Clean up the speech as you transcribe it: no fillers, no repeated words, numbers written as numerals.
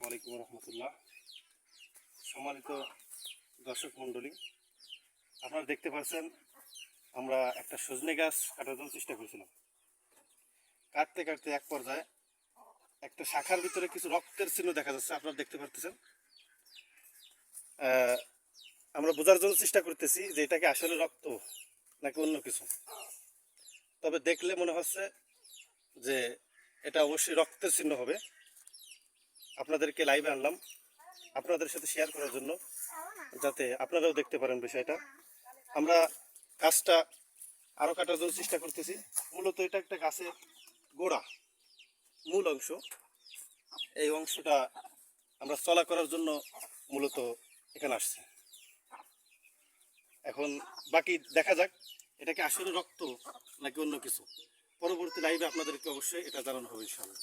ওয়ালাইকুম রহমতুল্লাহ। সম্মানিত দর্শক মণ্ডলী, আপনারা দেখতে পাচ্ছেন আমরা একটা সজনে গাছ কাটার জন্য চেষ্টা করছিলাম। কাটতে কাটতে এক পর্যায়ে একটা শাখার ভিতরে কিছু রক্তের চিহ্ন দেখা যাচ্ছে, আপনারা দেখতে পাচ্ছেন। আমরা বোঝার জন্য চেষ্টা করতেছি যে এটা কি আসলে রক্ত নাকি অন্য কিছু। তবে দেখলে মনে হচ্ছে যে এটা অবশ্যই রক্তের চিহ্ন হবে। আপনাদেরকে লাইভে আনলাম আপনাদের সাথে শেয়ার করার জন্য, যাতে আপনারাও দেখতে পারেন বিষয়টা। আমরা গাছটা আরও কাটার জন্য চেষ্টা করতেছি। মূলত এটা একটা গাছের গোড়া, মূল অংশ। এই অংশটা আমরা চলা করার জন্য মূলত এখানে আসছে। এখন বাকি দেখা যাক এটা কি আসলে রক্ত নাকি অন্য কিছু। পরবর্তী লাইভে আপনাদেরকে অবশ্যই এটা জানানো হবে ইনশাআল্লাহ।